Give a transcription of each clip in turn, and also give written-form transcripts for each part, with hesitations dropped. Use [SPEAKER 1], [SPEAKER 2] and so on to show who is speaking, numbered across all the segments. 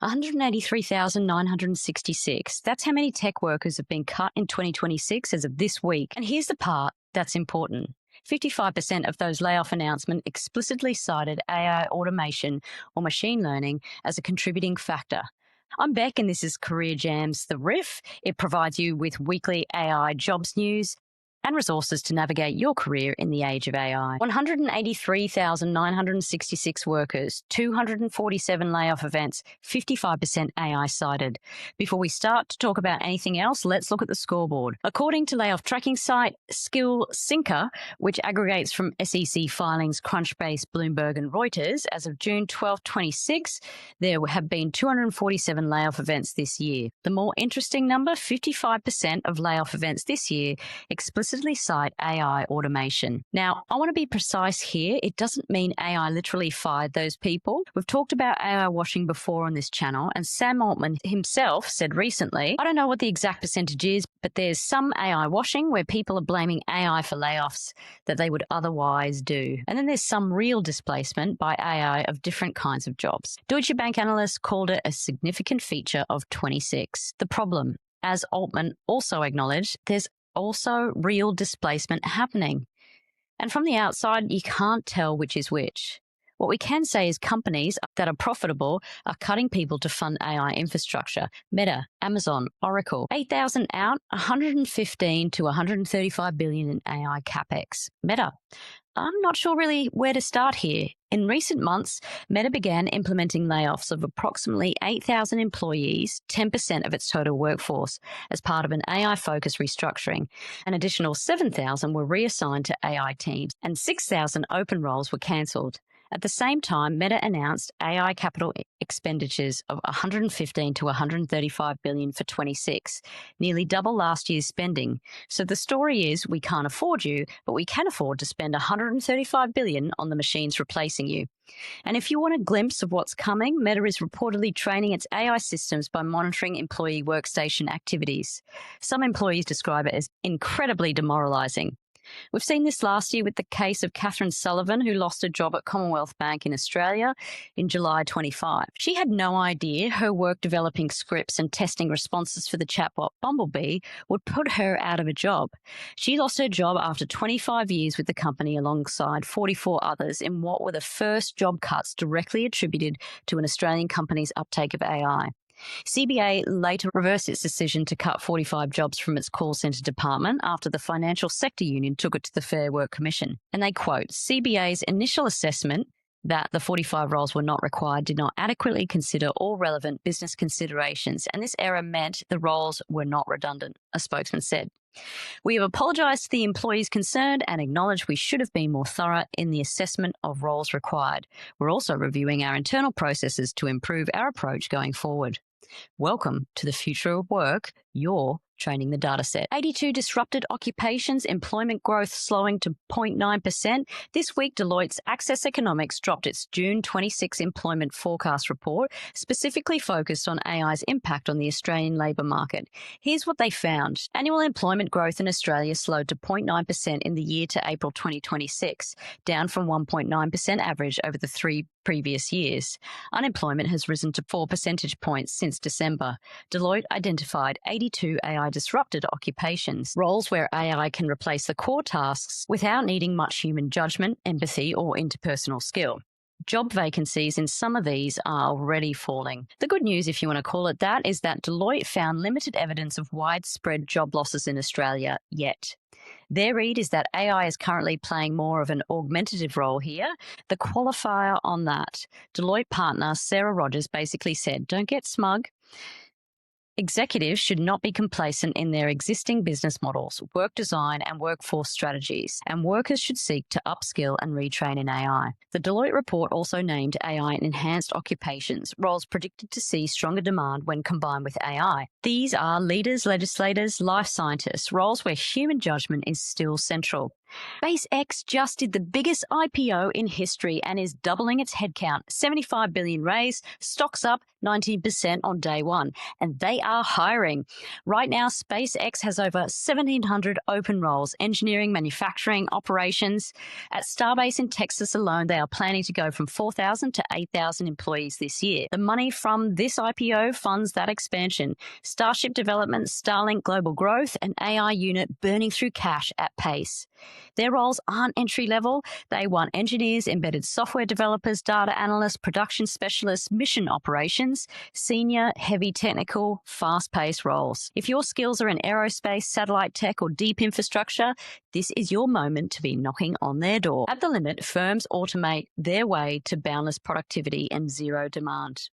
[SPEAKER 1] 183,966. That's how many tech workers have been cut in 2026 as of this week. And here's the part that's important. 55% of those layoff announcements explicitly cited AI automation or machine learning as a contributing factor. I'm Beck, and this is Career Jams The Riff. It provides you with weekly AI jobs news and resources to navigate your career in the age of AI. 183,966 workers, 247 layoff events, 55% AI cited. Before we start to talk about anything else, let's look at the scoreboard. According to layoff tracking site Skill Syncer, which aggregates from SEC filings, Crunchbase, Bloomberg, and Reuters, as of June 12, 26, there have been 247 layoff events this year. The more interesting number, 55% of layoff events this year explicitly cite AI automation. Now, I want to be precise here. It doesn't mean AI literally fired those people. We've talked about AI washing before on this channel, and Sam Altman himself said recently, I don't know what the exact percentage is, but there's some AI washing where people are blaming AI for layoffs that they would otherwise do. And then there's some real displacement by AI of different kinds of jobs. Deutsche Bank analysts called it a significant feature of 26. The problem, as Altman also acknowledged, there's also real displacement happening. And from the outside, you can't tell which is which. What we can say is companies that are profitable are cutting people to fund AI infrastructure. Meta, Amazon, Oracle, 8,000 out, 115 to 135 billion in AI capex. Meta, I'm not sure really where to start here. In recent months, Meta began implementing layoffs of approximately 8,000 employees, 10% of its total workforce, as part of an AI-focused restructuring. An additional 7,000 were reassigned to AI teams, and 6,000 open roles were cancelled. At the same time, Meta announced AI capital expenditures of 115 to 135 billion for 26, nearly double last year's spending. So the story is, we can't afford you, but we can afford to spend 135 billion on the machines replacing you. And if you want a glimpse of what's coming, Meta is reportedly training its AI systems by monitoring employee workstation activities. Some employees describe it as incredibly demoralizing. We've seen this last year with the case of Catherine Sullivan, who lost a job at Commonwealth Bank in Australia in July 25. She had no idea her work developing scripts and testing responses for the chatbot Bumblebee would put her out of a job. She lost her job after 25 years with the company alongside 44 others in what were the first job cuts directly attributed to an Australian company's uptake of AI. CBA later reversed its decision to cut 45 jobs from its call centre department after the financial sector union took it to the Fair Work Commission. And they quote, CBA's initial assessment that the 45 roles were not required did not adequately consider all relevant business considerations, and this error meant the roles were not redundant, a spokesman said. We have apologised to the employees concerned and acknowledge we should have been more thorough in the assessment of roles required. We're also reviewing our internal processes to improve our approach going forward. Welcome to the future of work. You're training the data set. 82 disrupted occupations, employment growth slowing to 0.9%. This week, Deloitte's Access Economics dropped its June 26 employment forecast report, specifically focused on AI's impact on the Australian labour market. Here's what they found. Annual employment growth in Australia slowed to 0.9% in the year to April 2026, down from 1.9% average over the 3 previous years. Unemployment has risen to 4 percentage points since December. Deloitte identified 82 AI disrupted occupations, roles where AI can replace the core tasks without needing much human judgment, empathy, or interpersonal skill. Job vacancies in some of these are already falling. The good news, if you want to call it that, is that Deloitte found limited evidence of widespread job losses in Australia yet. Their read is that AI is currently playing more of an augmentative role here. The qualifier on that, Deloitte partner Sarah Rogers basically said, don't get smug. Executives should not be complacent in their existing business models, work design, and workforce strategies, and workers should seek to upskill and retrain in AI. The Deloitte report also named AI enhanced occupations, roles predicted to see stronger demand when combined with AI. These are leaders, legislators, life scientists, roles where human judgment is still central. SpaceX just did the biggest IPO in history and is doubling its headcount. 75 billion raise, stocks up 19% on day one, and they are hiring. Right now, SpaceX has over 1,700 open roles, engineering, manufacturing, operations. At Starbase in Texas alone, they are planning to go from 4,000 to 8,000 employees this year. The money from this IPO funds that expansion. Starship development, Starlink global growth, and AI unit burning through cash at pace. Their roles aren't entry level. They want engineers, embedded software developers, data analysts, production specialists, mission operations, senior, heavy technical, fast-paced roles. If your skills are in aerospace, satellite tech, or deep infrastructure, this is your moment to be knocking on their door. At the limit, firms automate their way to boundless productivity and zero demand.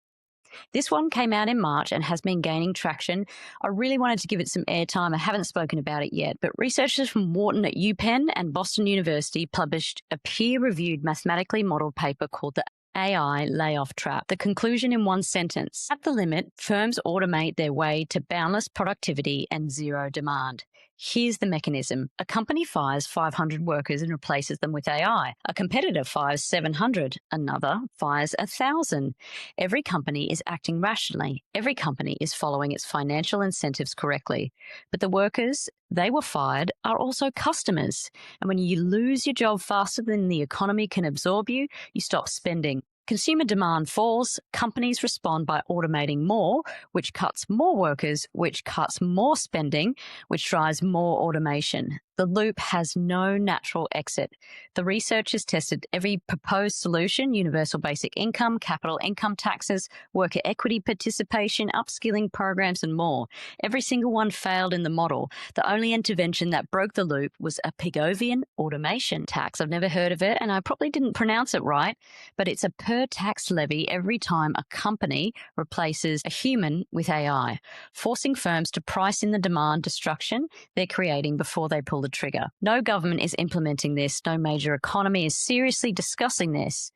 [SPEAKER 1] This one came out in March and has been gaining traction. I really wanted to give it some airtime. I haven't spoken about it yet, but researchers from Wharton at UPenn and Boston University published a peer-reviewed mathematically modeled paper called the AI layoff trap. The conclusion in one sentence: at the limit, firms automate their way to boundless productivity and zero demand. Here's the mechanism. A company fires 500 workers and replaces them with AI. A competitor fires 700. Another fires 1,000. Every company is acting rationally. Every company is following its financial incentives correctly. But the workers they were fired are also customers. And when you lose your job faster than the economy can absorb you, you stop spending. Consumer demand falls, companies respond by automating more, which cuts more workers, which cuts more spending, which drives more automation. The loop has no natural exit. The researchers tested every proposed solution: universal basic income, capital income taxes, worker equity participation, upskilling programs, and more. Every single one failed in the model. The only intervention that broke the loop was a Pigovian automation tax. I've never heard of it, and I probably didn't pronounce it right, but it's a per-tax levy every time a company replaces a human with AI, forcing firms to price in the demand destruction they're creating before they pull the trigger. No government is implementing this. No major economy is seriously discussing this.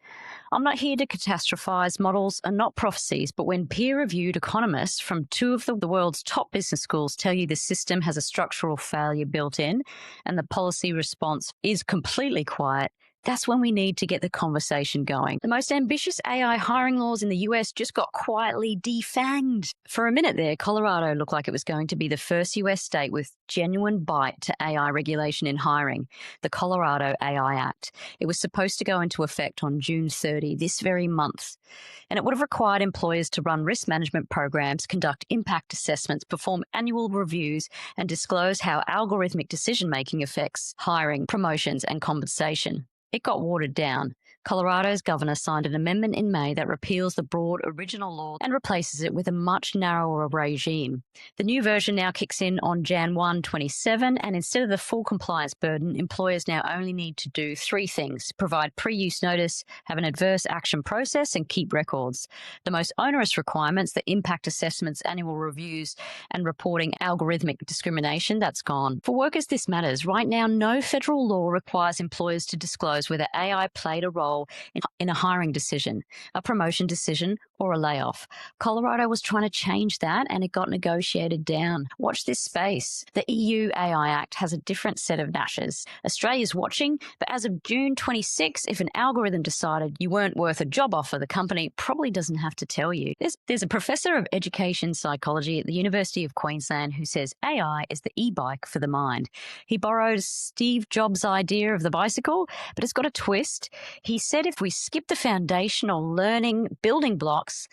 [SPEAKER 1] I'm not here to catastrophize. Models are not prophecies, but when peer-reviewed economists from two of the world's top business schools tell you the system has a structural failure built in and the policy response is completely quiet, that's when we need to get the conversation going. The most ambitious AI hiring laws in the US just got quietly defanged. For a minute there, Colorado looked like it was going to be the first US state with genuine bite to AI regulation in hiring, the Colorado AI Act. It was supposed to go into effect on June 30, this very month. And it would have required employers to run risk management programs, conduct impact assessments, perform annual reviews, and disclose how algorithmic decision-making affects hiring, promotions, and compensation. It got watered down. Colorado's governor signed an amendment in May that repeals the broad original law and replaces it with a much narrower regime. The new version now kicks in on Jan 1, 27, and instead of the full compliance burden, employers now only need to do three things: provide pre-use notice, have an adverse action process, and keep records. The most onerous requirements, the impact assessments, annual reviews, and reporting algorithmic discrimination, that's gone. For workers, this matters. Right now, no federal law requires employers to disclose whether AI played a role in a hiring decision, a promotion decision, or a layoff. Colorado was trying to change that, and it got negotiated down. Watch this space. The EU AI Act has a different set of gnashes. Australia's watching, but as of June 26, if an algorithm decided you weren't worth a job offer, the company probably doesn't have to tell you. There's a professor of education psychology at the University of Queensland who says AI is the e-bike for the mind. He borrowed Steve Jobs' idea of the bicycle, but it's got a twist. He said if we skip the foundational learning building blocks,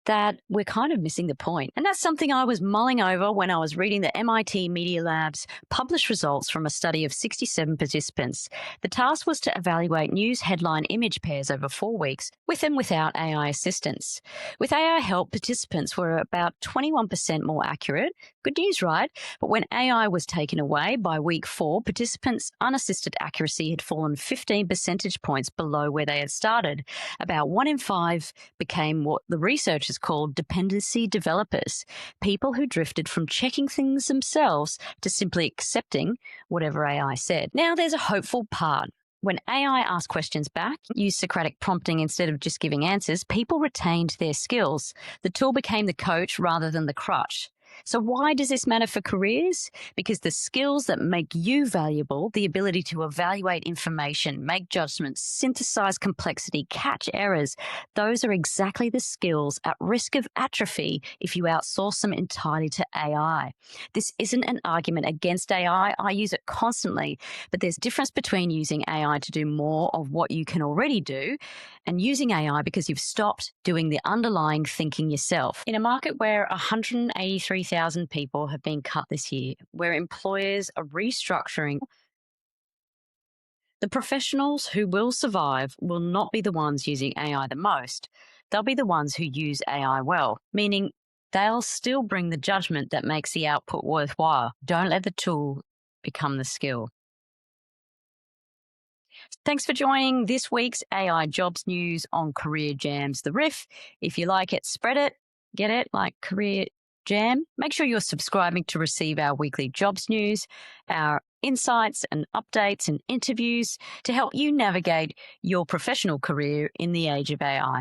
[SPEAKER 1] that we're kind of missing the point. And that's something I was mulling over when I was reading the MIT Media Lab's published results from a study of 67 participants. The task was to evaluate news headline image pairs over 4 weeks with and without AI assistance. With AI help, participants were about 21% more accurate. Good news, right? But when AI was taken away by week 4, participants' unassisted accuracy had fallen 15 percentage points below where they had started. About 1 in 5 became what the researchers called dependency developers, people who drifted from checking things themselves to simply accepting whatever AI said. Now there's a hopeful part. When AI asked questions back, used Socratic prompting instead of just giving answers, people retained their skills. The tool became the coach rather than the crutch. So why does this matter for careers? Because the skills that make you valuable, the ability to evaluate information, make judgments, synthesize complexity, catch errors, those are exactly the skills at risk of atrophy if you outsource them entirely to AI. This isn't an argument against AI. I use it constantly, but there's a difference between using AI to do more of what you can already do and using AI because you've stopped doing the underlying thinking yourself. In a market where 183,000 people have been cut this year, where employers are restructuring, the professionals who will survive will not be the ones using AI the most. They'll be the ones who use AI well, meaning they'll still bring the judgment that makes the output worthwhile. Don't let the tool become the skill. Thanks for joining this week's AI Jobs News on Career Jams The Riff. If you like it, spread it, get it like Career Jam. Make sure you're subscribing to receive our weekly jobs news, our insights and updates and interviews to help you navigate your professional career in the age of AI.